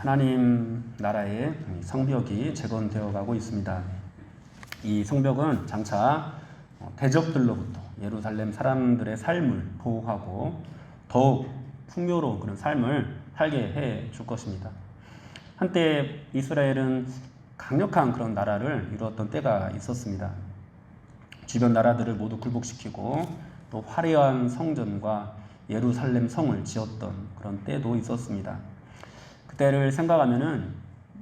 하나님 나라의 성벽이 재건되어 가고 있습니다. 이 성벽은 장차 대적들로부터 예루살렘 사람들의 삶을 보호하고 더욱 풍요로운 그런 삶을 살게 해 줄 것입니다. 한때 이스라엘은 강력한 그런 나라를 이루었던 때가 있었습니다. 주변 나라들을 모두 굴복시키고 또 화려한 성전과 예루살렘 성을 지었던 그런 때도 있었습니다. 그때를 생각하면은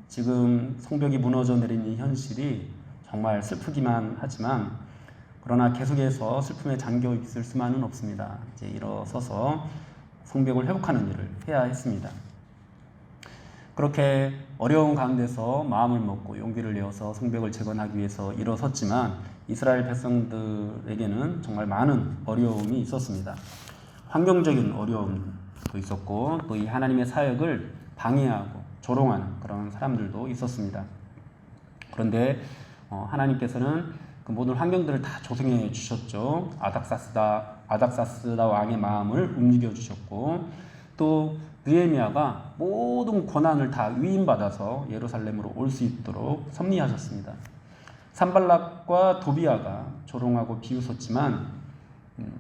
지금 성벽이 무너져 내린 이 현실이 정말 슬프기만 하지만 그러나 계속해서 슬픔에 잠겨 있을 수만은 없습니다. 이제 일어서서 성벽을 회복하는 일을 해야 했습니다. 그렇게 어려운 가운데서 마음을 먹고 용기를 내어서 성벽을 재건하기 위해서 일어섰지만 이스라엘 백성들에게는 정말 많은 어려움이 있었습니다. 환경적인 어려움도 있었고 또 이 하나님의 사역을 방해하고 조롱하는 그런 사람들도 있었습니다. 그런데 하나님께서는 그 모든 환경들을 다 조성해 주셨죠. 아닥사스다 왕의 마음을 움직여 주셨고 또 느헤미야가 모든 권한을 다 위임받아서 예루살렘으로 올 수 있도록 섭리하셨습니다. 산발락과 도비아가 조롱하고 비웃었지만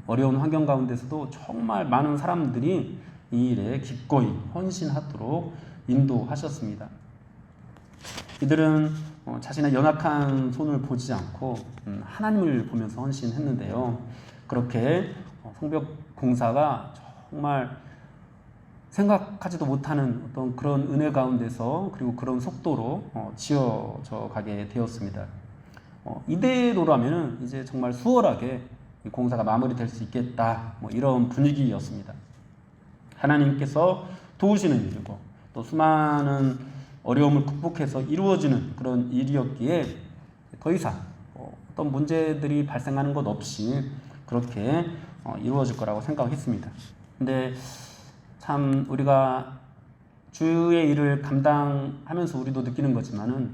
어려운 환경 가운데서도 정말 많은 사람들이 이 일에 기꺼이 헌신하도록 인도하셨습니다. 이들은 자신의 연약한 손을 보지 않고 하나님을 보면서 헌신했는데요. 그렇게 성벽 공사가 정말 생각하지도 못하는 어떤 그런 은혜 가운데서 그리고 그런 속도로 지어져 가게 되었습니다. 이대로라면 이제 정말 수월하게 이 공사가 마무리될 수 있겠다, 이런 분위기였습니다. 하나님께서 도우시는 일이고 또 수많은 어려움을 극복해서 이루어지는 그런 일이었기에 더 이상 어떤 문제들이 발생하는 것 없이 그렇게 이루어질 거라고 생각했습니다. 근데 참 우리가 주의 일을 감당하면서 우리도 느끼는 거지만은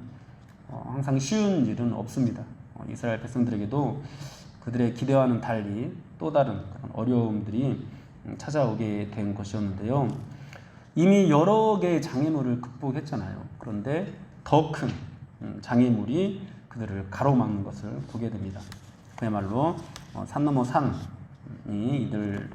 항상 쉬운 일은 없습니다. 이스라엘 백성들에게도 그들의 기대와는 달리 또 다른 그런 어려움들이 찾아오게 된 것이었는데요. 이미 여러 개의 장애물을 극복했잖아요. 그런데 더 큰 장애물이 그들을 가로막는 것을 보게 됩니다. 그야말로 산 넘어 산이 이들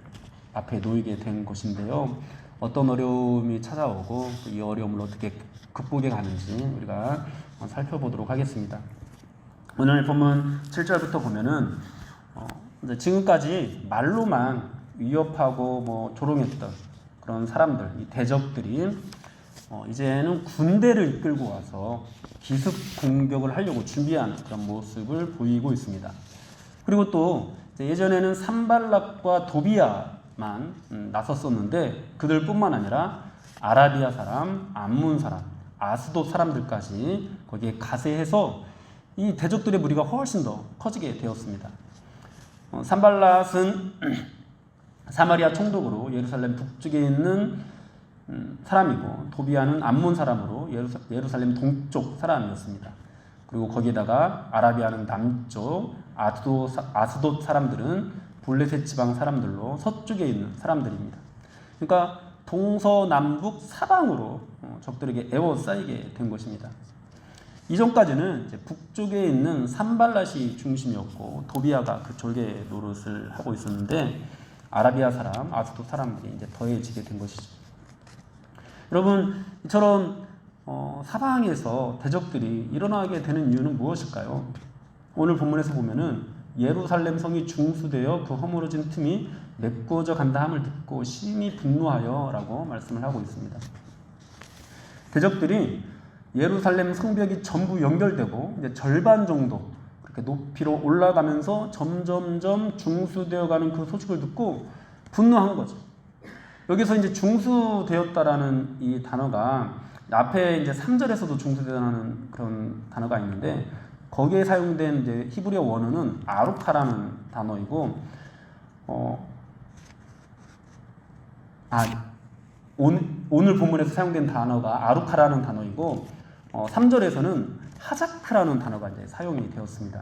앞에 놓이게 된 것인데요. 어떤 어려움이 찾아오고 이 어려움을 어떻게 극복해 가는지 우리가 살펴보도록 하겠습니다. 오늘 본문 7절부터 보면은 지금까지 말로만 위협하고 조롱했던 그런 사람들, 이 대적들이 이제는 군대를 이끌고 와서 기습 공격을 하려고 준비하는 그런 모습을 보이고 있습니다. 그리고 또 예전에는 산발락과 도비아만 나섰었는데 그들뿐만 아니라 아라비아 사람, 암몬 사람, 아스돗 사람들까지 거기에 가세해서 이 대적들의 무리가 훨씬 더 커지게 되었습니다. 산발락은 사마리아 총독으로 예루살렘 북쪽에 있는 사람이고 도비아는 암몬 사람으로 예루살렘 동쪽 사람이었습니다. 그리고 거기에다가 아라비아는 남쪽, 아스돗 사람들은 블레셋 지방 사람들로 서쪽에 있는 사람들입니다. 그러니까 동서남북 사방으로 적들에게 에워싸이게 된 것입니다. 이전까지는 이제 북쪽에 있는 산발랏이 중심이었고 도비아가 그 졸개 노릇을 하고 있었는데 아라비아 사람, 아스돗 사람들이 이제 더해지게 된 것이죠. 여러분, 이처럼 사방에서 대적들이 일어나게 되는 이유는 무엇일까요? 오늘 본문에서 보면은 예루살렘 성이 중수되어 그 허물어진 틈이 메꿔져 간다 함을 듣고 심히 분노하여라고 말씀을 하고 있습니다. 대적들이 예루살렘 성벽이 전부 연결되고 이제 절반 정도 그렇게 높이로 올라가면서 점점점 중수되어가는 그 소식을 듣고 분노한 거죠. 여기서 이제 중수되었다라는 이 단어가 앞에 이제 3절에서도 중수되다는 그런 단어가 있는데 거기에 사용된 이제 히브리어 원어는 아루카라는 단어이고 오늘 본문에서 사용된 단어가 아루카라는 단어이고 3절에서는 하자크라는 단어가 이제 사용이 되었습니다.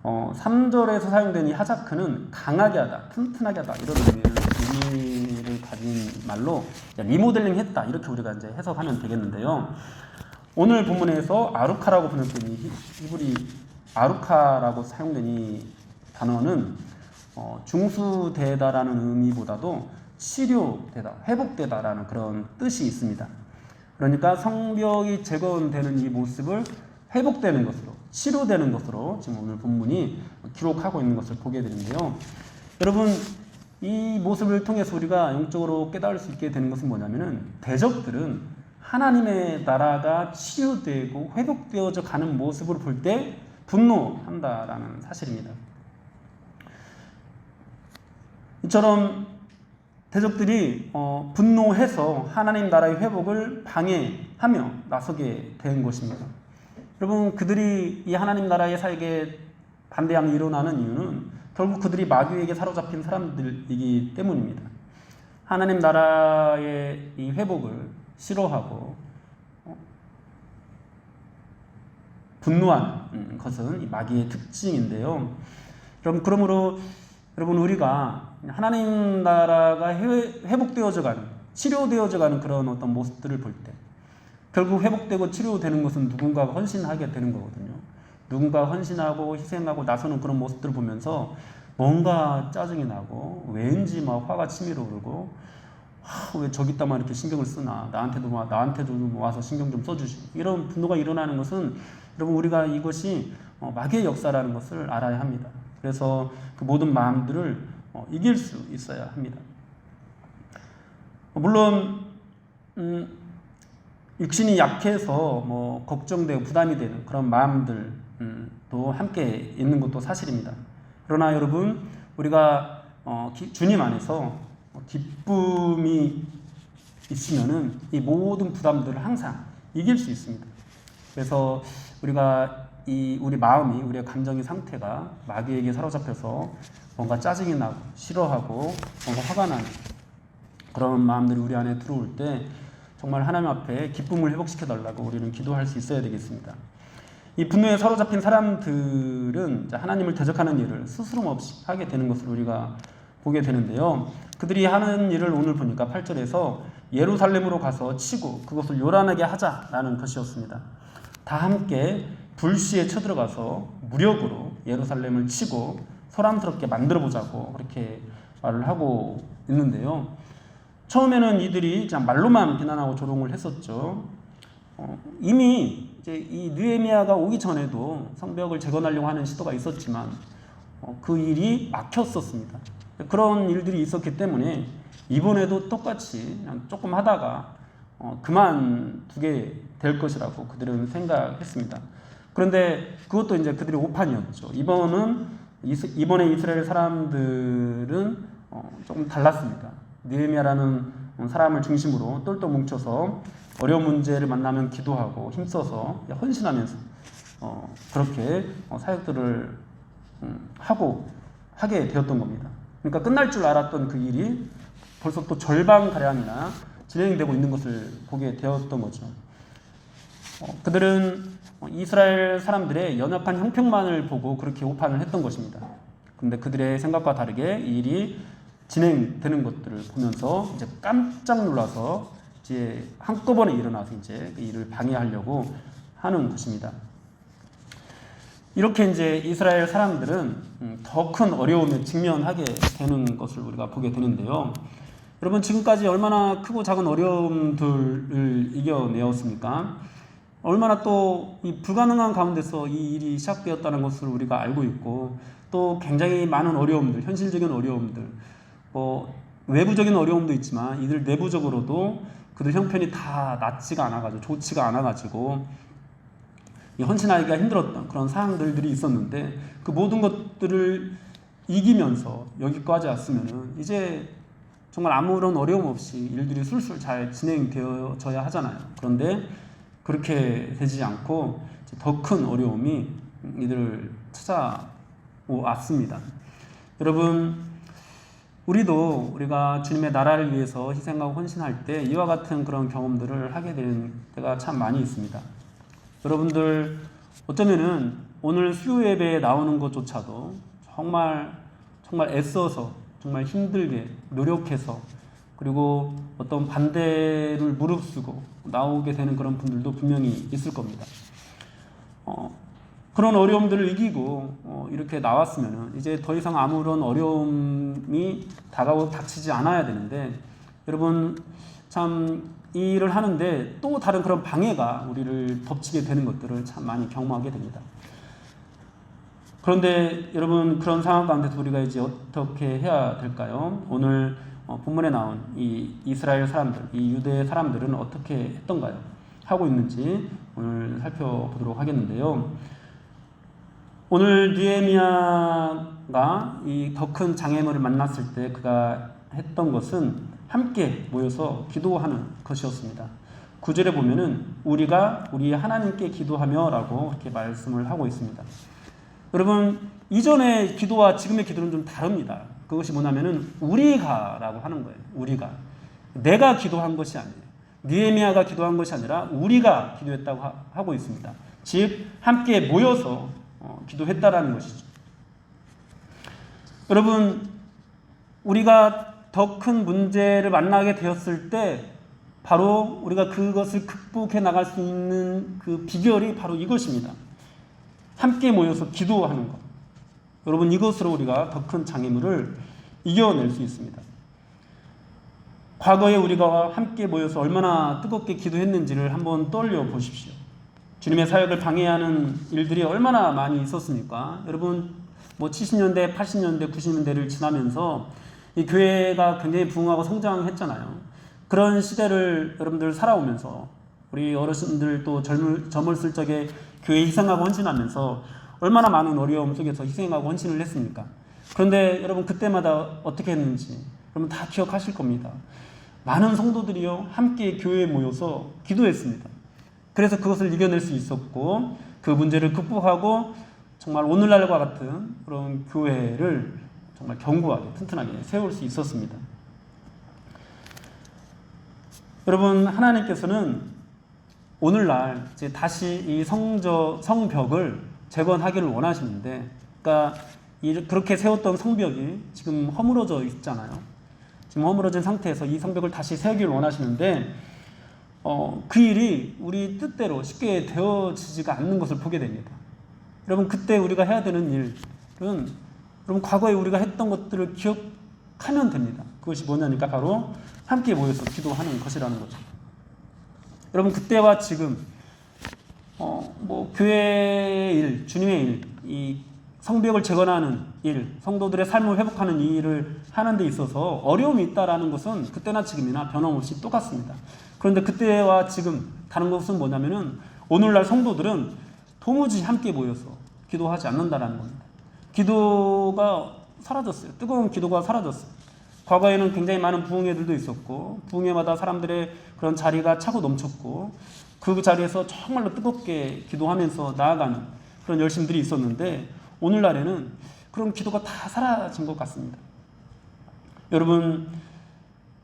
3절에서 사용된 이 하자크는 강하게 하다, 튼튼하게 하다 이런 의미를 가지고 말로 리모델링 했다, 이렇게 우리가 이제 해석하면 되겠는데요. 오늘 본문에서 아루카라고 번역된 이 히브리 아루카라고 사용된 이 단어는 중수되다라는 의미보다도 치료되다, 회복되다라는 그런 뜻이 있습니다. 그러니까 성벽이 재건되는 이 모습을 회복되는 것으로, 치료되는 것으로 지금 오늘 본문이 기록하고 있는 것을 보게 되는데요. 여러분, 이 모습을 통해서 우리가 영적으로 깨달을 수 있게 되는 것은 뭐냐면은, 대적들은 하나님의 나라가 치유되고 회복되어져 가는 모습을 볼 때 분노한다라는 사실입니다. 이처럼 대적들이 분노해서 하나님 나라의 회복을 방해하며 나서게 된 것입니다. 여러분, 그들이 이 하나님 나라의 사역에 반대하며 일어나는 이유는 결국 그들이 마귀에게 사로잡힌 사람들이기 때문입니다. 하나님 나라의 이 회복을 싫어하고 분노하는 것은 이 마귀의 특징인데요. 그러므로 여러분, 우리가 하나님 나라가 회복되어져 가는, 치료되어져 가는 그런 어떤 모습들을 볼 때 결국 회복되고 치료되는 것은 누군가가 헌신하게 되는 거거든요. 누군가 헌신하고 희생하고 나서는 그런 모습들을 보면서 뭔가 짜증이 나고 왠지 막 화가 치밀어 오르고, 왜 저기다만 이렇게 신경을 쓰나, 나한테도 좀 와서 신경 좀 써주시, 이런 분노가 일어나는 것은 여러분, 우리가 이것이 마귀의 역사라는 것을 알아야 합니다. 그래서 그 모든 마음들을 이길 수 있어야 합니다. 물론 육신이 약해서 걱정되고 부담이 되는 그런 마음들도 함께 있는 것도 사실입니다. 그러나 여러분, 우리가 주님 안에서 기쁨이 있으면은 이 모든 부담들을 항상 이길 수 있습니다. 그래서 우리가 우리 마음이, 우리의 감정의 상태가 마귀에게 사로잡혀서 뭔가 짜증이 나고 싫어하고 뭔가 화가 나는 그런 마음들이 우리 안에 들어올 때 정말 하나님 앞에 기쁨을 회복시켜 달라고 우리는 기도할 수 있어야 되겠습니다. 이 분노에 사로잡힌 사람들은 하나님을 대적하는 일을 스스럼 없이 하게 되는 것을 우리가 보게 되는데요. 그들이 하는 일을 오늘 보니까 8절에서 예루살렘으로 가서 치고 그것을 요란하게 하자라는 것이었습니다. 다 함께 불시에 쳐들어가서 무력으로 예루살렘을 치고 소란스럽게 만들어보자고 그렇게 말을 하고 있는데요. 처음에는 이들이 그냥 말로만 비난하고 조롱을 했었죠. 이미 이제 이 느헤미야가 오기 전에도 성벽을 재건하려고 하는 시도가 있었지만 그 일이 막혔었습니다. 그런 일들이 있었기 때문에 이번에도 똑같이 그냥 조금 하다가 그만두게 될 것이라고 그들은 생각했습니다. 그런데 그것도 이제 그들의 오판이었죠. 이번에 이스라엘 사람들은 조금 달랐습니다. 느헤미야라는 사람을 중심으로 똘똘 뭉쳐서 어려운 문제를 만나면 기도하고 힘써서 헌신하면서 그렇게 사역들을 하게 되었던 겁니다. 그러니까 끝날 줄 알았던 그 일이 벌써 또 절반가량이나 진행되고 있는 것을 보게 되었던 거죠. 그들은 이스라엘 사람들의 연약한 형편만을 보고 그렇게 오판을 했던 것입니다. 그런데 그들의 생각과 다르게 이 일이 진행되는 것들을 보면서 이제 깜짝 놀라서 이제 한꺼번에 일어나서 이제 그 일을 방해하려고 하는 것입니다. 이렇게 이제 이스라엘 사람들은 더 큰 어려움에 직면하게 되는 것을 우리가 보게 되는데요. 여러분, 지금까지 얼마나 크고 작은 어려움들을 이겨내었습니까? 얼마나 또 이 불가능한 가운데서 이 일이 시작되었다는 것을 우리가 알고 있고, 또 굉장히 많은 어려움들, 현실적인 어려움들, 외부적인 어려움도 있지만 이들 내부적으로도 그들 형편이 다 낫지가 않아가지고, 좋지가 않아가지고 헌신하기가 힘들었던 그런 상황들이 있었는데, 그 모든 것들을 이기면서 여기까지 왔으면은 이제 정말 아무런 어려움 없이 일들이 술술 잘 진행되어져야 하잖아요. 그런데 그렇게 되지 않고 더 큰 어려움이 이들을 찾아왔습니다. 여러분, 우리가 주님의 나라를 위해서 희생하고 헌신할 때 이와 같은 그런 경험들을 하게 되는 때가 참 많이 있습니다. 여러분들, 어쩌면은 오늘 수요 예배에 나오는 것조차도 정말 애써서, 정말 힘들게 노력해서, 그리고 어떤 반대를 무릅쓰고 나오게 되는 그런 분들도 분명히 있을 겁니다. 그런 어려움들을 이기고 이렇게 나왔으면 이제 더 이상 아무런 어려움이 닥치지 않아야 되는데, 여러분 참 이 일을 하는데 또 다른 그런 방해가 우리를 덮치게 되는 것들을 참 많이 경험하게 됩니다. 그런데 여러분, 그런 상황 가운데서 우리가 이제 어떻게 해야 될까요? 오늘 본문에 나온 이 이스라엘 사람들, 이 유대 사람들은 어떻게 했던가요? 하고 있는지 오늘 살펴보도록 하겠는데요. 오늘 느헤미야가 이 더 큰 장애물을 만났을 때 그가 했던 것은 함께 모여서 기도하는 것이었습니다. 9절에 보면은 우리가 우리 하나님께 기도하며 라고 이렇게 말씀을 하고 있습니다. 여러분, 이전의 기도와 지금의 기도는 좀 다릅니다. 그것이 뭐냐면은 우리가 라고 하는 거예요. 우리가. 내가 기도한 것이 아니에요. 느헤미야가 기도한 것이 아니라 우리가 기도했다고 하고 있습니다. 즉 함께 모여서 기도했다라는 것이죠. 여러분, 우리가 더 큰 문제를 만나게 되었을 때 바로 우리가 그것을 극복해 나갈 수 있는 그 비결이 바로 이것입니다. 함께 모여서 기도하는 것. 여러분, 이것으로 우리가 더 큰 장애물을 이겨낼 수 있습니다. 과거에 우리가 함께 모여서 얼마나 뜨겁게 기도했는지를 한번 떠올려 보십시오. 주님의 사역을 방해하는 일들이 얼마나 많이 있었습니까? 여러분, 70년대, 80년대, 90년대를 지나면서 이 교회가 굉장히 부흥하고 성장했잖아요. 그런 시대를 여러분들 살아오면서 우리 어르신들 또 젊었을 적에 교회 희생하고 헌신하면서 얼마나 많은 어려움 속에서 희생하고 헌신을 했습니까? 그런데 여러분, 그때마다 어떻게 했는지 여러분 다 기억하실 겁니다. 많은 성도들이요 함께 교회에 모여서 기도했습니다. 그래서 그것을 이겨낼 수 있었고 그 문제를 극복하고 정말 오늘날과 같은 그런 교회를 정말 견고하게 튼튼하게 세울 수 있었습니다. 여러분, 하나님께서는 오늘날 이제 다시 이 성벽을 재건하기를 원하시는데, 그러니까 그렇게 세웠던 성벽이 지금 허물어져 있잖아요. 지금 허물어진 상태에서 이 성벽을 다시 세우기를 원하시는데 그 일이 우리 뜻대로 쉽게 되어지지가 않는 것을 보게 됩니다. 여러분, 그때 우리가 해야 되는 일은 여러분 과거에 우리가 했던 것들을 기억하면 됩니다. 그것이 뭐냐니까 바로 함께 모여서 기도하는 것이라는 거죠. 여러분, 그때와 지금 교회의 일, 주님의 일, 이 성벽을 재건하는 일, 성도들의 삶을 회복하는 이 일을 하는 데 있어서 어려움이 있다라는 것은 그때나 지금이나 변함없이 똑같습니다. 그런데 그때와 지금 다른 것은 뭐냐면은 오늘날 성도들은 도무지 함께 모여서 기도하지 않는다라는 겁니다. 기도가 사라졌어요. 뜨거운 기도가 사라졌어요. 과거에는 굉장히 많은 부흥회들도 있었고 부흥회마다 사람들의 그런 자리가 차고 넘쳤고 그 자리에서 정말로 뜨겁게 기도하면서 나아가는 그런 열심들이 있었는데 오늘날에는 그런 기도가 다 사라진 것 같습니다. 여러분,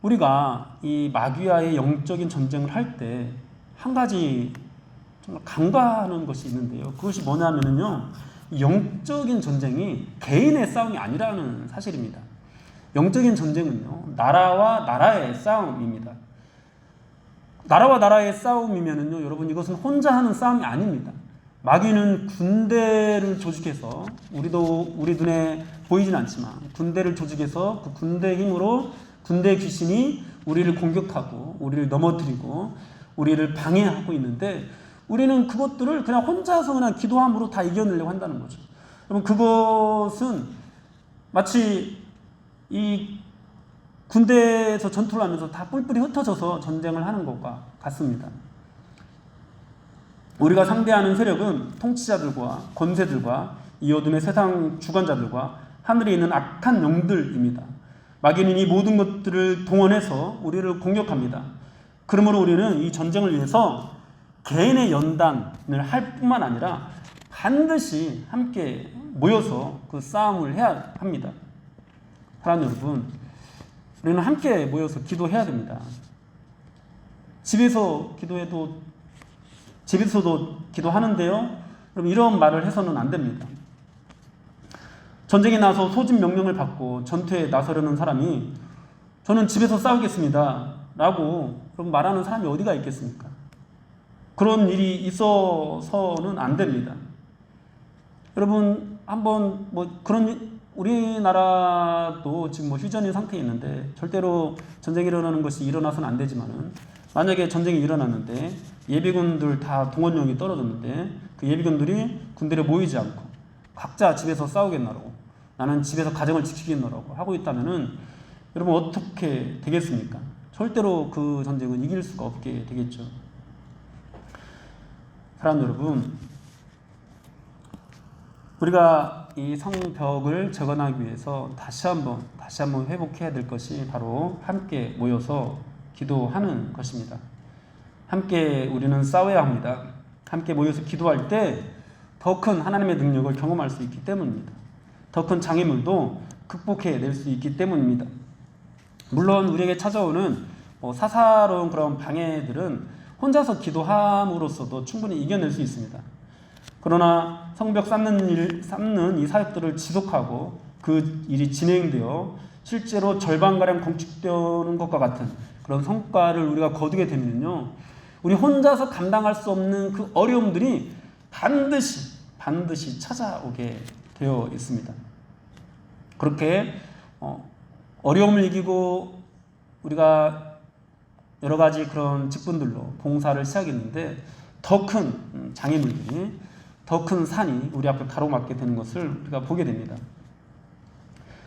우리가 이 마귀와의 영적인 전쟁을 할 때 한 가지 정말 간과하는 것이 있는데요. 그것이 뭐냐면요. 영적인 전쟁이 개인의 싸움이 아니라는 사실입니다. 영적인 전쟁은요, 나라와 나라의 싸움입니다. 나라와 나라의 싸움이면은요, 여러분 이것은 혼자 하는 싸움이 아닙니다. 마귀는 군대를 조직해서 우리 눈에 보이진 않지만 군대를 조직해서 그 군대 힘으로 군대 귀신이 우리를 공격하고 우리를 넘어뜨리고 우리를 방해하고 있는데 우리는 그것들을 그냥 혼자서 그냥 기도함으로 다 이겨내려고 한다는 거죠. 여러분, 그것은 마치 이 군대에서 전투를 하면서 다 뿔뿔이 흩어져서 전쟁을 하는 것과 같습니다. 우리가 상대하는 세력은 통치자들과 권세들과 이 어둠의 세상 주관자들과 하늘에 있는 악한 영들입니다. 마귀는 이 모든 것들을 동원해서 우리를 공격합니다. 그러므로 우리는 이 전쟁을 위해서 개인의 연단을 할 뿐만 아니라 반드시 함께 모여서 그 싸움을 해야 합니다. 사랑하는 여러분, 우리는 함께 모여서 기도해야 됩니다. 집에서도 기도하는데요. 여러분, 이런 말을 해서는 안 됩니다. 전쟁에 나서 소집 명령을 받고 전투에 나서려는 사람이 저는 집에서 싸우겠습니다 라고 그럼 말하는 사람이 어디가 있겠습니까? 그런 일이 있어서는 안 됩니다. 여러분 한번 그런 우리나라도 지금 휴전인 상태에 있는데 절대로 전쟁이 일어나는 것이 일어나서는 안 되지만은 만약에 전쟁이 일어났는데 예비군들 다 동원령이 떨어졌는데 그 예비군들이 군대에 모이지 않고 각자 집에서 싸우겠노라고 나는 집에서 가정을 지키겠노라고 하고 있다면은 여러분 어떻게 되겠습니까? 절대로 그 전쟁은 이길 수가 없게 되겠죠. 사랑 여러분, 우리가 이 성벽을 재건하기 위해서 다시 한번 회복해야 될 것이 바로 함께 모여서 기도하는 것입니다. 함께 우리는 싸워야 합니다. 함께 모여서 기도할 때 더 큰 하나님의 능력을 경험할 수 있기 때문입니다. 더 큰 장애물도 극복해낼 수 있기 때문입니다. 물론 우리에게 찾아오는 사사로운 그런 방해들은 혼자서 기도함으로써도 충분히 이겨낼 수 있습니다. 그러나 성벽 쌓는 이 사역들을 지속하고 그 일이 진행되어 실제로 절반가량 건축되는 것과 같은 그런 성과를 우리가 거두게 되면요, 우리 혼자서 감당할 수 없는 그 어려움들이 반드시 찾아오게 되어 있습니다. 그렇게 어려움을 이기고 우리가 여러 가지 그런 직분들로 봉사를 시작했는데 더 큰 장애물들이, 더 큰 산이 우리 앞에 가로막게 되는 것을 우리가 보게 됩니다.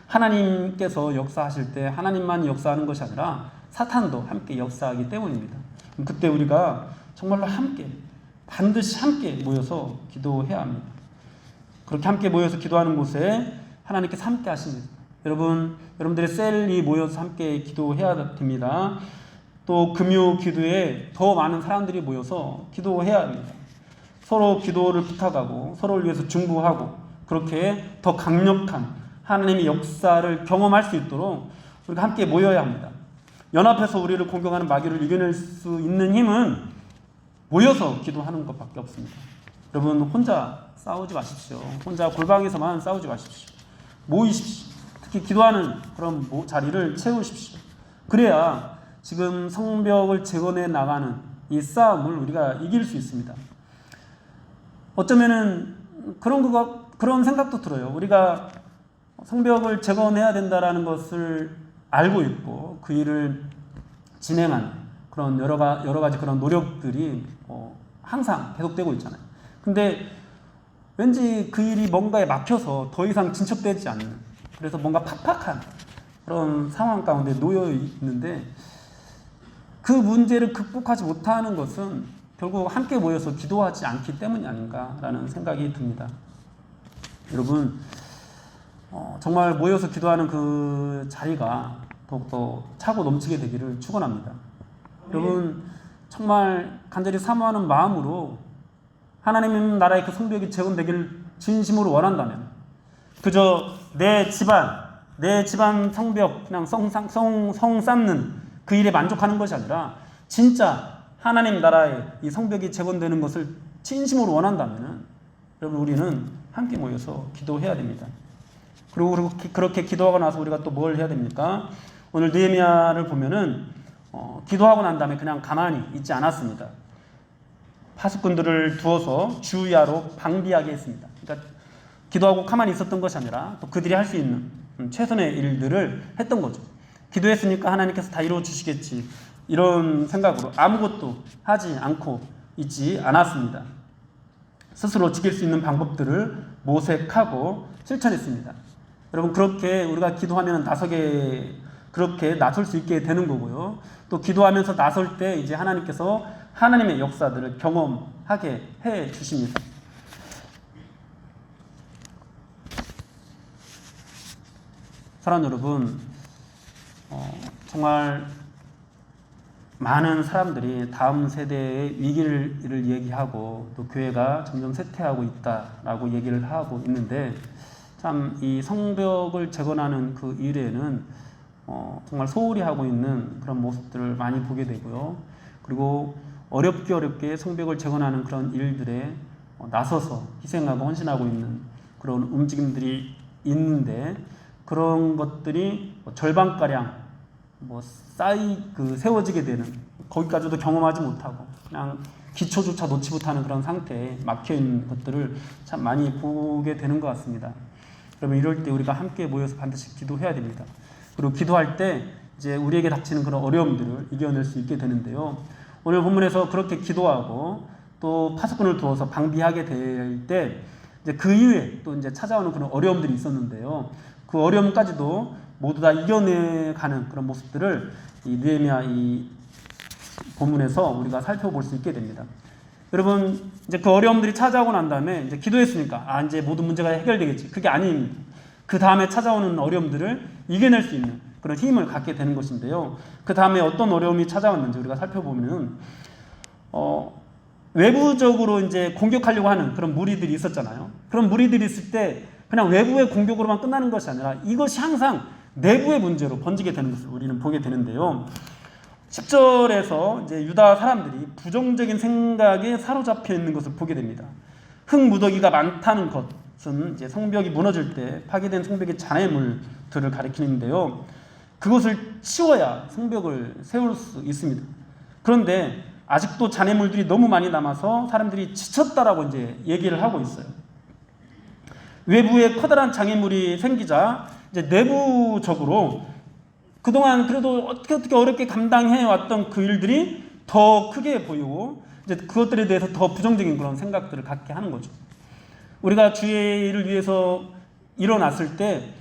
하나님께서 역사하실 때 하나님만 역사하는 것이 아니라 사탄도 함께 역사하기 때문입니다. 그때 우리가 정말로 반드시 함께 모여서 기도해야 합니다. 그렇게 함께 모여서 기도하는 곳에 하나님께서 함께 하십니다. 여러분들의 셀이 모여서 함께 기도해야 됩니다. 또 금요 기도에 더 많은 사람들이 모여서 기도해야 합니다. 서로 기도를 부탁하고 서로를 위해서 중보하고 그렇게 더 강력한 하나님의 역사를 경험할 수 있도록 우리가 함께 모여야 합니다. 연합해서 우리를 공격하는 마귀를 이겨낼 수 있는 힘은 모여서 기도하는 것밖에 없습니다. 여러분 혼자 싸우지 마십시오. 혼자 골방에서만 싸우지 마십시오. 모이십시오. 특히 기도하는 그런 자리를 채우십시오. 그래야 지금 성벽을 재건해 나가는 이 싸움을 우리가 이길 수 있습니다. 어쩌면은 그런 생각도 들어요. 우리가 성벽을 재건해야 된다라는 것을 알고 있고 그 일을 진행한 그런 여러 가지 그런 노력들이 항상 계속되고 있잖아요. 근데 왠지 그 일이 뭔가에 막혀서 더 이상 진척되지 않는, 그래서 뭔가 팍팍한 그런 상황 가운데 놓여 있는데 그 문제를 극복하지 못하는 것은 결국 함께 모여서 기도하지 않기 때문이 아닌가라는 생각이 듭니다. 여러분 정말 모여서 기도하는 그 자리가 더욱더 차고 넘치게 되기를 축원합니다. 여러분 정말 간절히 사모하는 마음으로 하나님 나라의 그 성벽이 재건되기를 진심으로 원한다면 그저 내 집안 성벽 그냥 성 쌓는 그 일에 만족하는 것이 아니라 진짜 하나님 나라의 이 성벽이 재건되는 것을 진심으로 원한다면 여러분 우리는 함께 모여서 기도해야 됩니다. 그리고 그렇게 기도하고 나서 우리가 또 뭘 해야 됩니까? 오늘 느헤미야를 보면은 기도하고 난 다음에 그냥 가만히 있지 않았습니다. 파수꾼들을 두어서 주야로 방비하게 했습니다. 그러니까 기도하고 가만히 있었던 것이 아니라 또 그들이 할 수 있는 최선의 일들을 했던 거죠. 기도했으니까 하나님께서 다 이루어 주시겠지 이런 생각으로 아무것도 하지 않고 있지 않았습니다. 스스로 지킬 수 있는 방법들을 모색하고 실천했습니다. 여러분 그렇게 우리가 기도하면 그렇게 나설 수 있게 되는 거고요. 또 기도하면서 나설 때 이제 하나님께서 하나님의 역사들을 경험하게 해 주십니다. 사랑하는 여러분, 정말 많은 사람들이 다음 세대의 위기를 얘기하고 또 교회가 점점 쇠퇴하고 있다라고 얘기를 하고 있는데 참 이 성벽을 재건하는 그 일에는 정말 소홀히 하고 있는 그런 모습들을 많이 보게 되고요. 그리고 어렵게 성벽을 재건하는 그런 일들에 나서서 희생하고 헌신하고 있는 그런 움직임들이 있는데 그런 것들이 절반가량 세워지게 되는, 거기까지도 경험하지 못하고 그냥 기초조차 놓지 못하는 그런 상태에 막혀 있는 것들을 참 많이 보게 되는 것 같습니다. 여러분, 이럴 때 우리가 함께 모여서 반드시 기도해야 됩니다. 그리고 기도할 때 이제 우리에게 닥치는 그런 어려움들을 이겨낼 수 있게 되는데요. 오늘 본문에서 그렇게 기도하고 또 파수꾼을 두어서 방비하게 될 때 이제 그 이후에 또 이제 찾아오는 그런 어려움들이 있었는데요. 그 어려움까지도 모두 다 이겨내가는 그런 모습들을 이 느헤미야 이 본문에서 우리가 살펴볼 수 있게 됩니다. 여러분, 이제 그 어려움들이 찾아오고 난 다음에 이제 기도했으니까 이제 모든 문제가 해결되겠지. 그게 아닙니다. 그 다음에 찾아오는 어려움들을 이겨낼 수 있는 그런 힘을 갖게 되는 것인데요. 그 다음에 어떤 어려움이 찾아왔는지 우리가 살펴보면은 외부적으로 이제 공격하려고 하는 그런 무리들이 있었잖아요. 그런 무리들이 있을 때 그냥 외부의 공격으로만 끝나는 것이 아니라 이것이 항상 내부의 문제로 번지게 되는 것을 우리는 보게 되는데요. 10절에서 이제 유다 사람들이 부정적인 생각에 사로잡혀 있는 것을 보게 됩니다. 흙무더기가 많다는 것은 이제 성벽이 무너질 때 파괴된 성벽의 잔해물들을 가리키는데요. 그것을 치워야 성벽을 세울 수 있습니다. 그런데 아직도 잔해물들이 너무 많이 남아서 사람들이 지쳤다라고 이제 얘기를 하고 있어요. 외부에 커다란 장애물이 생기자 이제 내부적으로 그동안 그래도 어떻게 어렵게 감당해 왔던 그 일들이 더 크게 보이고 이제 그것들에 대해서 더 부정적인 그런 생각들을 갖게 하는 거죠. 우리가 주의 일을 위해서 일어났을 때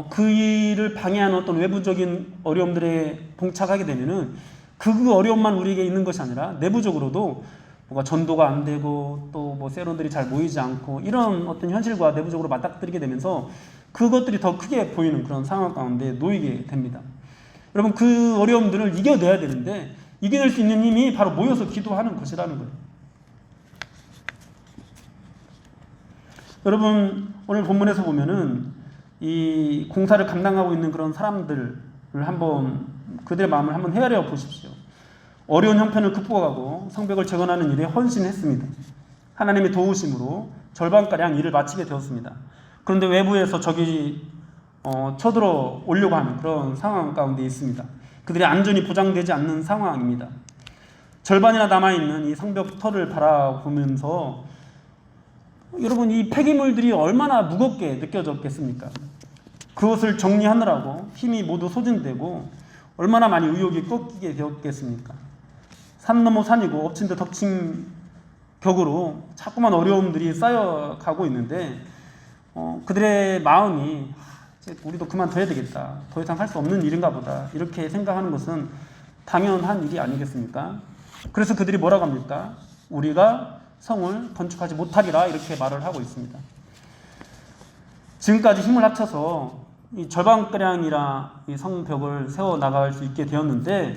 그 일을 방해하는 어떤 외부적인 어려움들에 봉착하게 되면은 그 어려움만 우리에게 있는 것이 아니라 내부적으로도 뭔가 전도가 안 되고 또 뭐 세론들이 잘 모이지 않고 이런 어떤 현실과 내부적으로 맞닥뜨리게 되면서 그것들이 더 크게 보이는 그런 상황 가운데 놓이게 됩니다. 여러분, 그 어려움들을 이겨내야 되는데 이겨낼 수 있는 힘이 바로 모여서 기도하는 것이라는 거예요. 여러분, 오늘 본문에서 보면은 이 공사를 감당하고 있는 그런 사람들을 한번 그들의 마음을 한번 헤아려 보십시오. 어려운 형편을 극복하고 성벽을 재건하는 일에 헌신했습니다. 하나님의 도우심으로 절반가량 일을 마치게 되었습니다. 그런데 외부에서 적이 쳐들어 오려고 하는 그런 상황 가운데 있습니다. 그들이 안전이 보장되지 않는 상황입니다. 절반이나 남아있는 이 성벽 터를 바라보면서 여러분, 이 폐기물들이 얼마나 무겁게 느껴졌겠습니까? 그것을 정리하느라고 힘이 모두 소진되고 얼마나 많이 의욕이 꺾이게 되었겠습니까? 산 넘어 산이고 엎친 데 덮친 격으로 자꾸만 어려움들이 쌓여가고 있는데 그들의 마음이 우리도 그만둬야 되겠다, 더 이상 할 수 없는 일인가 보다, 이렇게 생각하는 것은 당연한 일이 아니겠습니까? 그래서 그들이 뭐라고 합니까? 우리가 성을 건축하지 못하리라, 이렇게 말을 하고 있습니다. 지금까지 힘을 합쳐서 이 절반가량이라 이 성벽을 세워 나갈 수 있게 되었는데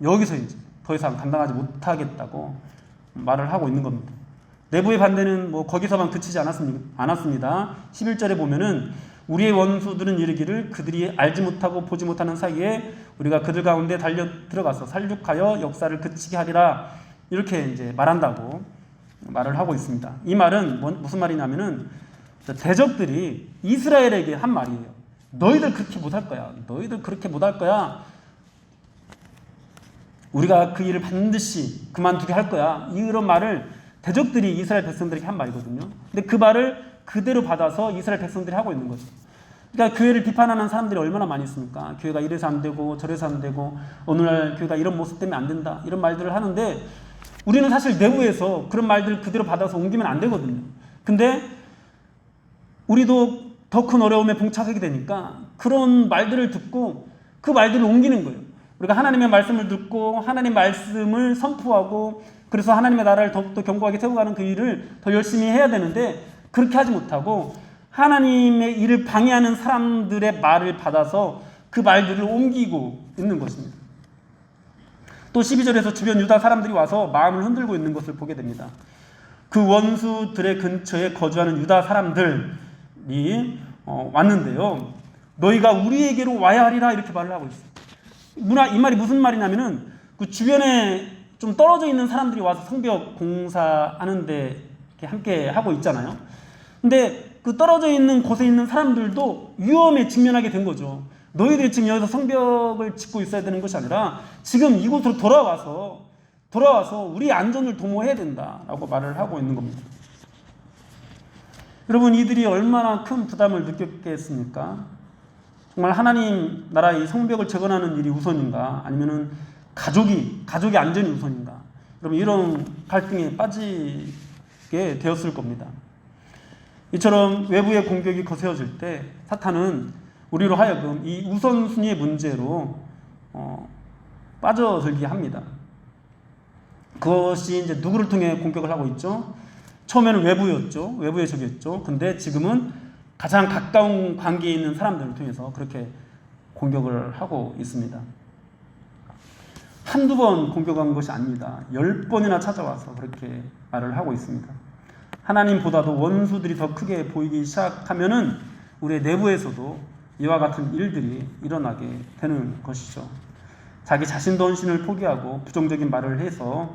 여기서 이제 더 이상 감당하지 못하겠다고 말을 하고 있는 겁니다. 내부의 반대는 뭐 거기서만 그치지 않았습니다. 11절에 보면은 우리의 원수들은 이르기를 그들이 알지 못하고 보지 못하는 사이에 우리가 그들 가운데 달려 들어가서 살육하여 역사를 그치게 하리라, 이렇게 이제 말한다고 말을 하고 있습니다. 이 말은 무슨 말이냐면은 대적들이 이스라엘에게 한 말이에요. 너희들 그렇게 못할 거야. 너희들 그렇게 못할 거야. 우리가 그 일을 반드시 그만두게 할 거야. 이런 말을 대적들이 이스라엘 백성들에게 한 말이거든요. 근데 그 말을 그대로 받아서 이스라엘 백성들이 하고 있는 거죠. 그러니까 교회를 비판하는 사람들이 얼마나 많이 있습니까? 교회가 이래서 안 되고 저래서 안 되고 오늘날 교회가 이런 모습 때문에 안 된다, 이런 말들을 하는데 우리는 사실 내부에서 그런 말들을 그대로 받아서 옮기면 안 되거든요. 근데 우리도 더 큰 어려움에 봉착하게 되니까 그런 말들을 듣고 그 말들을 옮기는 거예요. 우리가 하나님의 말씀을 듣고 하나님의 말씀을 선포하고 그래서 하나님의 나라를 더욱더 견고하게 세워가는 그 일을 더 열심히 해야 되는데 그렇게 하지 못하고 하나님의 일을 방해하는 사람들의 말을 받아서 그 말들을 옮기고 있는 것입니다. 또 12절에서 주변 유다 사람들이 와서 마음을 흔들고 있는 것을 보게 됩니다. 그 원수들의 근처에 거주하는 유다 사람들이 왔는데요. 너희가 우리에게로 와야 하리라, 이렇게 말을 하고 있어요. 이 말이 무슨 말이냐면은 그 주변에 좀 떨어져 있는 사람들이 와서 성벽 공사하는데 이렇게 함께 하고 있잖아요. 근데 그 떨어져 있는 곳에 있는 사람들도 위험에 직면하게 된 거죠. 너희들이 지금 여기서 성벽을 짓고 있어야 되는 것이 아니라 지금 이곳으로 돌아와서 우리 안전을 도모해야 된다라고 말을 하고 있는 겁니다. 여러분, 이들이 얼마나 큰 부담을 느꼈겠습니까? 정말 하나님 나라의 성벽을 재건하는 일이 우선인가? 아니면은 가족의 안전이 우선인가? 여러분, 이런 갈등에 빠지게 되었을 겁니다. 이처럼 외부의 공격이 거세어질 때 사탄은 우리로 하여금 이 우선순위의 문제로 빠져들게 합니다. 그것이 이제 누구를 통해 공격을 하고 있죠? 처음에는 외부의 적이었죠. 근데 지금은 가장 가까운 관계에 있는 사람들을 통해서 그렇게 공격을 하고 있습니다. 한두 번 공격한 것이 아닙니다. 10번이나 찾아와서 그렇게 말을 하고 있습니다. 하나님보다도 원수들이 더 크게 보이기 시작하면은 우리의 내부에서도 이와 같은 일들이 일어나게 되는 것이죠. 자기 자신도 헌신을 포기하고 부정적인 말을 해서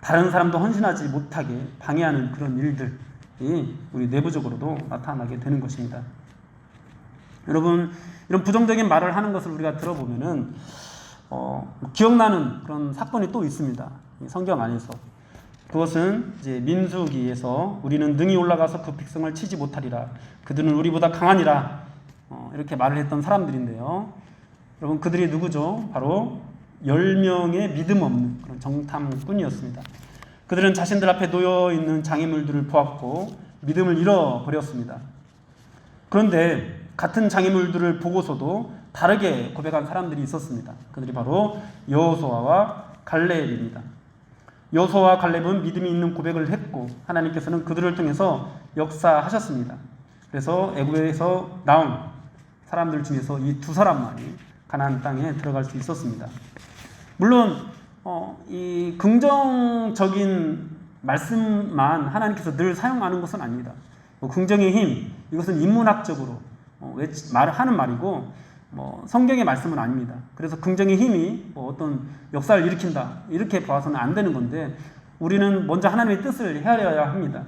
다른 사람도 헌신하지 못하게 방해하는 그런 일들이 우리 내부적으로도 나타나게 되는 것입니다. 여러분, 이런 부정적인 말을 하는 것을 우리가 들어보면은 기억나는 그런 사건이 또 있습니다. 성경 안에서. 그것은 이제 민수기에서 우리는 능히 올라가서 그 백성을 치지 못하리라. 그들은 우리보다 강하니라. 이렇게 말을 했던 사람들인데요. 여러분, 그들이 누구죠? 바로 10명의 믿음 없는 그런 정탐꾼이었습니다. 그들은 자신들 앞에 놓여있는 장애물들을 보았고 믿음을 잃어버렸습니다. 그런데 같은 장애물들을 보고서도 다르게 고백한 사람들이 있었습니다. 그들이 바로 여호수아와 갈렙입니다. 여호수아와 갈렙은 믿음이 있는 고백을 했고 하나님께서는 그들을 통해서 역사하셨습니다. 그래서 애굽에서 나온 사람들 중에서 이 두 사람만이 가나안 땅에 들어갈 수 있었습니다. 물론 이 긍정적인 말씀만 하나님께서 늘 사용하는 것은 아닙니다. 긍정의 힘, 이것은 인문학적으로 하는 말이고 성경의 말씀은 아닙니다. 그래서 긍정의 힘이 어떤 역사를 일으킨다 이렇게 봐서는 안 되는 건데 우리는 먼저 하나님의 뜻을 헤아려야 합니다.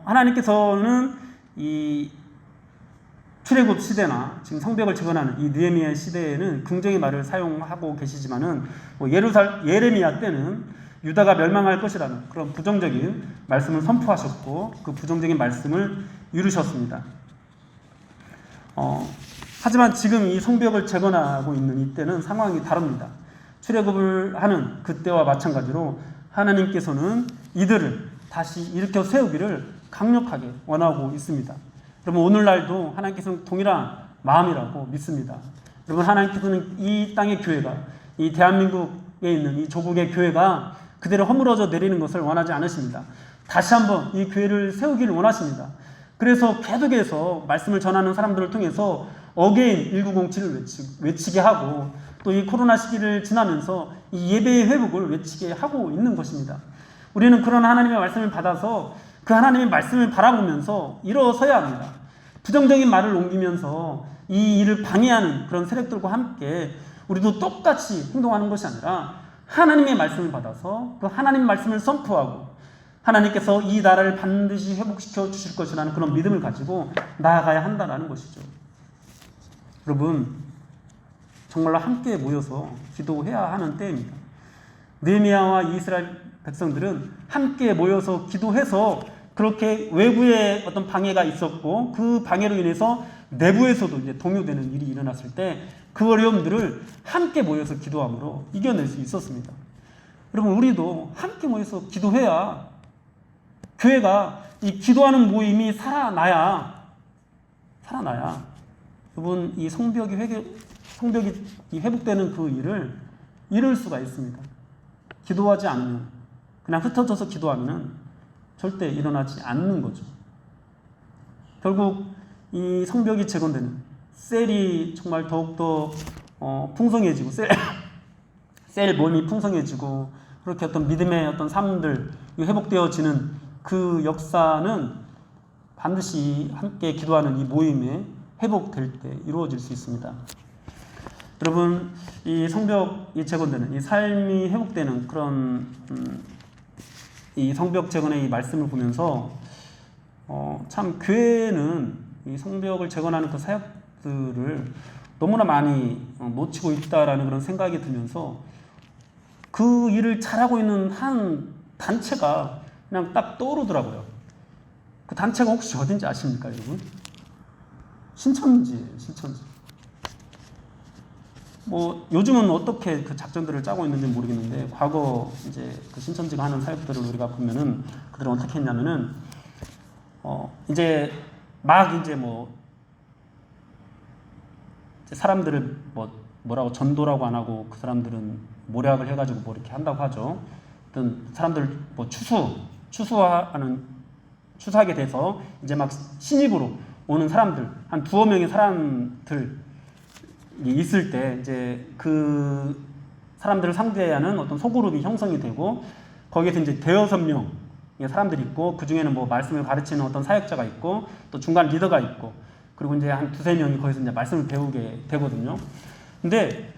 하나님께서는 이 출애굽 시대나 지금 성벽을 재건하는 이 느헤미야 시대에는 긍정의 말을 사용하고 계시지만은 예레미야 때는 유다가 멸망할 것이라는 그런 부정적인 말씀을 선포하셨고 그 부정적인 말씀을 이루셨습니다. 하지만 지금 이 성벽을 재건하고 있는 이때는 상황이 다릅니다. 출애굽을 하는 그때와 마찬가지로 하나님께서는 이들을 다시 일으켜 세우기를 강력하게 원하고 있습니다. 여러분, 오늘날도 하나님께서는 동일한 마음이라고 믿습니다. 여러분, 하나님께서는 이 땅의 교회가, 이 대한민국에 있는 이 조국의 교회가 그대로 허물어져 내리는 것을 원하지 않으십니다. 다시 한번 이 교회를 세우기를 원하십니다. 그래서 계속해서 말씀을 전하는 사람들을 통해서 어게인 1907을 외치게 하고 또 이 코로나 시기를 지나면서 이 예배의 회복을 외치게 하고 있는 것입니다. 우리는 그런 하나님의 말씀을 받아서 그 하나님의 말씀을 바라보면서 일어서야 합니다. 부정적인 말을 옮기면서 이 일을 방해하는 그런 세력들과 함께 우리도 똑같이 행동하는 것이 아니라 하나님의 말씀을 받아서 그 하나님의 말씀을 선포하고 하나님께서 이 나라를 반드시 회복시켜 주실 것이라는 그런 믿음을 가지고 나아가야 한다는 것이죠. 여러분, 정말로 함께 모여서 기도해야 하는 때입니다. 느헤미야와 이스라엘 백성들은 함께 모여서 기도해서 그렇게 외부에 어떤 방해가 있었고 그 방해로 인해서 내부에서도 이제 동요되는 일이 일어났을 때 그 어려움들을 함께 모여서 기도함으로 이겨낼 수 있었습니다. 여러분, 우리도 함께 모여서 기도해야 교회가 이 기도하는 모임이 살아나야 여러분, 이 성벽이 회복되는 그 일을 이룰 수가 있습니다. 기도하지 않으면, 그냥 흩어져서 기도하면 절대 일어나지 않는 거죠. 결국 이 성벽이 재건되는 셀이 정말 더욱더 풍성해지고 셀 몸이 풍성해지고 그렇게 어떤 믿음의 어떤 삶들 회복되어지는 그 역사는 반드시 함께 기도하는 이 모임에 회복될 때 이루어질 수 있습니다. 여러분, 이 성벽이 재건되는 이 삶이 회복되는 그런 이 성벽 재건의 이 말씀을 보면서 참 교회는 이 성벽을 재건하는 그 사역 것들을 너무나 많이 놓치고 있다라는 그런 생각이 들면서 그 일을 잘하고 있는 한 단체가 그냥 딱 떠오르더라고요. 그 단체가 혹시 어딘지 아십니까, 여러분? 신천지예요, 신천지. 뭐 요즘은 어떻게 그 작전들을 짜고 있는지 모르겠는데 과거 이제 그 신천지가 하는 사역들을 우리가 보면은 그들은 어떻게 했냐면은 이제 막 이제 뭐 사람들을 뭐라고 전도라고 안 하고 그 사람들은 모략을 해가지고 뭐 이렇게 한다고 하죠. 어떤 사람들 뭐 추수하게 돼서 이제 막 신입으로 오는 사람들 한 두어 명의 사람들 있을 때 이제 그 사람들을 상대하는 어떤 소그룹이 형성이 되고 거기에서 이제 대여섯 명의 사람들이 있고 그 중에는 뭐 말씀을 가르치는 어떤 사역자가 있고 또 중간 리더가 있고 그리고 이제 한 두세 명이 거기서 이제 말씀을 배우게 되거든요. 근데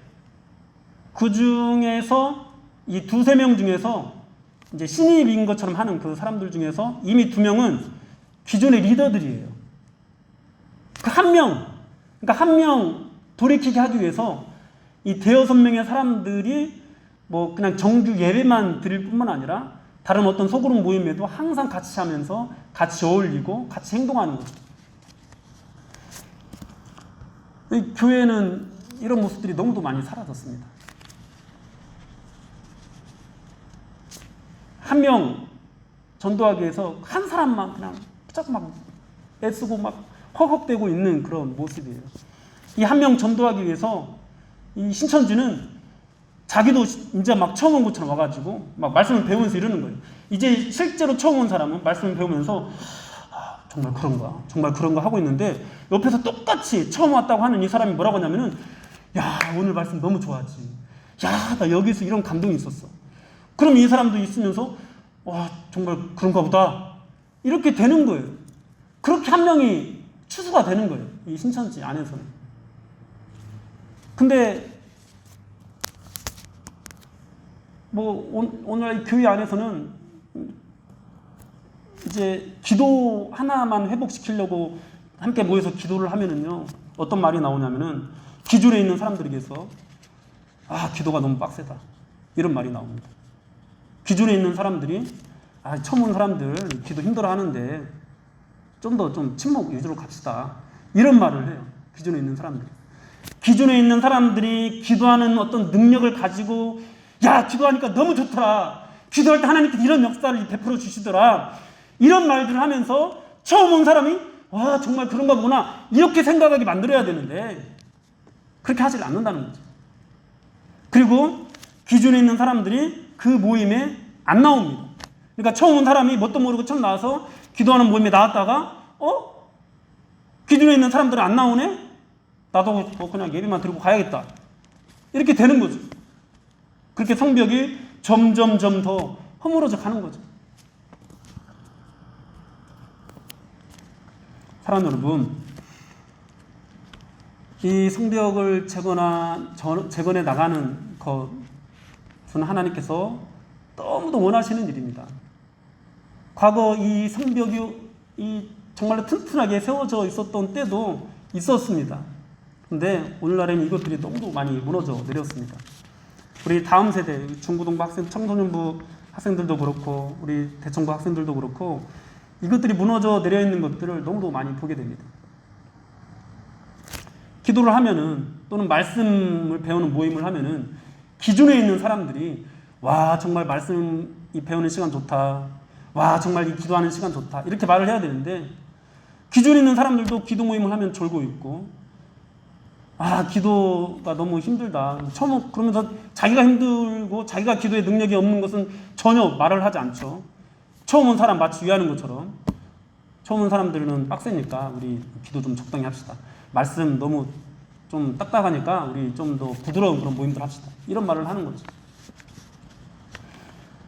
그 중에서 이 두세 명 중에서 이제 신입인 것처럼 하는 그 사람들 중에서 이미 두 명은 기존의 리더들이에요. 그 한 명, 그러니까 한 명 돌이키게 하기 위해서 이 대여섯 명의 사람들이 뭐 그냥 정규 예배만 드릴 뿐만 아니라 다른 어떤 소그룹 모임에도 항상 같이 하면서 같이 어울리고 같이 행동하는 거죠. 이 교회는 이런 모습들이 너무도 많이 사라졌습니다. 한 명 전도하기 위해서 한 사람만 그냥 자꾸 막 애쓰고 막 허걱대고 있는 그런 모습이에요. 이 한 명 전도하기 위해서 이 신천지는 자기도 이제 막 처음 온 것처럼 와가지고 막 말씀을 배우면서 이러는 거예요. 이제 실제로 처음 온 사람은 말씀을 배우면서 정말 그런가? 정말 그런가? 하고 있는데 옆에서 똑같이 처음 왔다고 하는 이 사람이 뭐라고 하냐면은 야, 오늘 말씀 너무 좋았지. 야, 나 여기서 이런 감동이 있었어. 그럼 이 사람도 있으면서 와, 정말 그런가 보다. 이렇게 되는 거예요. 그렇게 한 명이 추수가 되는 거예요. 이 신천지 안에서는. 근데 뭐 오늘 교회 안에서는 이제 기도 하나만 회복시키려고 함께 모여서 기도를 하면은요 어떤 말이 나오냐면은 기존에 있는 사람들에게서 기도가 너무 빡세다 이런 말이 나옵니다. 기존에 있는 사람들이 처음 온 사람들 기도 힘들어 하는데 좀 더 좀 침묵 위주로 갑시다 이런 말을 해요. 기존에 있는 사람들이. 기존에 있는 사람들이 기도하는 어떤 능력을 가지고 야, 기도하니까 너무 좋더라. 기도할 때 하나님께서 이런 역사를 베풀어 주시더라. 이런 말들을 하면서 처음 온 사람이 와, 정말 그런가 보구나. 이렇게 생각하게 만들어야 되는데 그렇게 하질 않는다는 거죠. 그리고 기존에 있는 사람들이 그 모임에 안 나옵니다. 그러니까 처음 온 사람이 뭣도 모르고 처음 나와서 기도하는 모임에 나왔다가 기존에 있는 사람들은 안 나오네? 나도 그냥 예배만 드리고 가야겠다. 이렇게 되는 거죠. 그렇게 성벽이 점점점 더 허물어져 가는 거죠. 사랑하는 여러분, 이 성벽을 재건해 나가는 것은 하나님께서 너무도 원하시는 일입니다. 과거 이 성벽이 정말로 튼튼하게 세워져 있었던 때도 있었습니다. 근데 오늘날에는 이것들이 너무도 많이 무너져 내렸습니다. 우리 다음 세대 중고등부 청소년부 학생들도 그렇고 우리 대청부 학생들도 그렇고 이것들이 무너져 내려 있는 것들을 너무도 많이 보게 됩니다. 기도를 하면은 또는 말씀을 배우는 모임을 하면은 기존에 있는 사람들이 와, 정말 말씀 이 배우는 시간 좋다. 와, 정말 이 기도하는 시간 좋다. 이렇게 말을 해야 되는데 기존에 있는 사람들도 기도 모임을 하면 졸고 있고 기도가 너무 힘들다. 그러면서 자기가 힘들고 자기가 기도에 능력이 없는 것은 전혀 말을 하지 않죠. 처음 온 사람 마치 위하는 것처럼 처음 온 사람들은 빡세니까 우리 기도 좀 적당히 합시다. 말씀 너무 좀 딱딱하니까 우리 좀 더 부드러운 그런 모임들 합시다. 이런 말을 하는 거죠.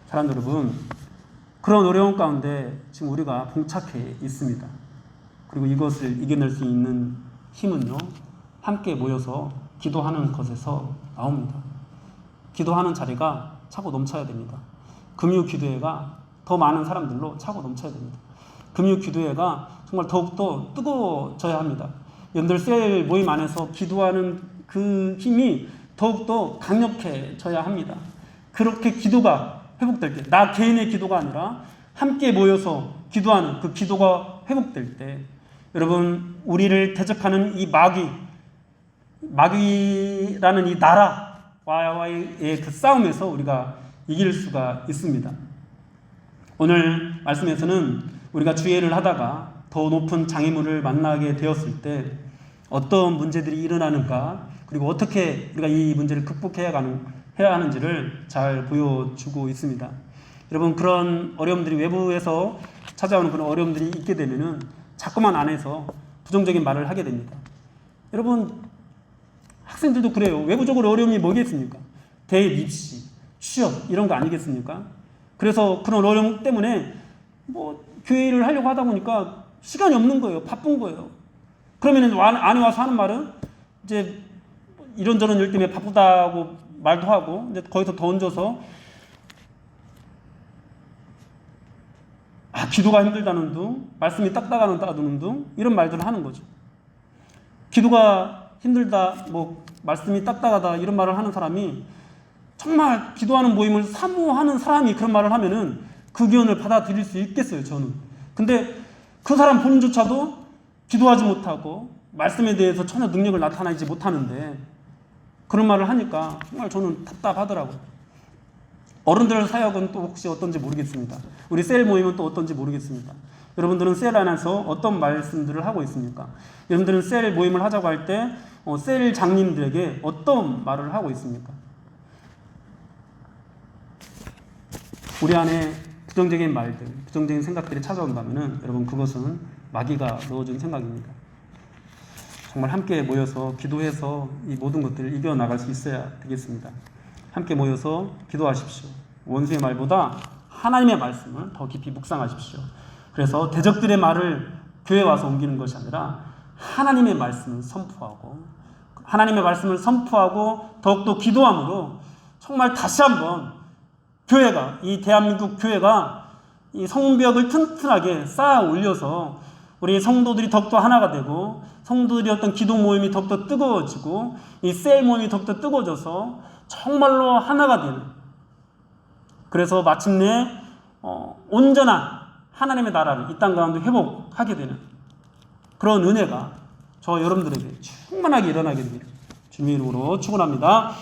사랑하는 여러분, 그런 어려움 가운데 지금 우리가 봉착해 있습니다. 그리고 이것을 이겨낼 수 있는 힘은요, 함께 모여서 기도하는 것에서 나옵니다. 기도하는 자리가 차고 넘쳐야 됩니다. 금요 기도회가 더 많은 사람들로 차고 넘쳐야 됩니다. 금요 기도회가 정말 더욱더 뜨거워져야 합니다. 여러분들 셀 모임 안에서 기도하는 그 힘이 더욱더 강력해져야 합니다. 그렇게 기도가 회복될 때, 나 개인의 기도가 아니라 함께 모여서 기도하는 그 기도가 회복될 때, 여러분 우리를 대적하는 이 마귀라는 이 나라와의 그 싸움에서 우리가 이길 수가 있습니다. 오늘 말씀에서는 우리가 주의를 하다가 더 높은 장애물을 만나게 되었을 때 어떤 문제들이 일어나는가, 그리고 어떻게 우리가 이 문제를 극복해야 하는지를 잘 보여주고 있습니다. 여러분, 그런 어려움들이 외부에서 찾아오는 그런 어려움들이 있게 되면은 자꾸만 안에서 부정적인 말을 하게 됩니다. 여러분, 학생들도 그래요. 외부적으로 어려움이 뭐겠습니까? 대입, 입시, 취업 이런 거 아니겠습니까? 그래서 그런 어려움 때문에 뭐 교회를 하려고 하다 보니까 시간이 없는 거예요. 바쁜 거예요. 그러면은 안에 와서 하는 말은 이제 이런저런 일 때문에 바쁘다고 말도 하고, 이제 거기서 더 얹어서 기도가 힘들다는 둥, 말씀이 딱딱하다는 둥, 이런 말들을 하는 거죠. 기도가 힘들다, 뭐 말씀이 딱딱하다 이런 말을 하는 사람이 정말 기도하는 모임을 사모하는 사람이 그런 말을 하면은 그 기원을 받아들일 수 있겠어요, 저는. 근데 그 사람 본인조차도 기도하지 못하고 말씀에 대해서 전혀 능력을 나타내지 못하는데 그런 말을 하니까 정말 저는 답답하더라고요. 어른들 사역은 또 혹시 어떤지 모르겠습니다. 우리 셀 모임은 또 어떤지 모르겠습니다. 여러분들은 셀 안에서 어떤 말씀들을 하고 있습니까? 여러분들은 셀 모임을 하자고 할 때 셀 장님들에게 어떤 말을 하고 있습니까? 우리 안에 부정적인 말들, 부정적인 생각들이 찾아온다면은 여러분, 그것은 마귀가 넣어준 생각입니다. 정말 함께 모여서 기도해서 이 모든 것들을 이겨나갈 수 있어야 되겠습니다. 함께 모여서 기도하십시오. 원수의 말보다 하나님의 말씀을 더 깊이 묵상하십시오. 그래서 대적들의 말을 교회에 와서 옮기는 것이 아니라 하나님의 말씀을 선포하고 더욱더 기도함으로 정말 다시 한번 교회가, 이 대한민국 교회가 이 성벽을 튼튼하게 쌓아 올려서 우리 성도들이 더욱더 하나가 되고, 성도들의 어떤 기도 모임이 더욱더 뜨거워지고, 이 셀 모임이 더욱더 뜨거워져서 정말로 하나가 되는, 그래서 마침내 온전한 하나님의 나라를 이 땅 가운데 회복하게 되는 그런 은혜가 저 여러분들에게 충만하게 일어나게 됩니다. 주님의 이름으로 축원합니다.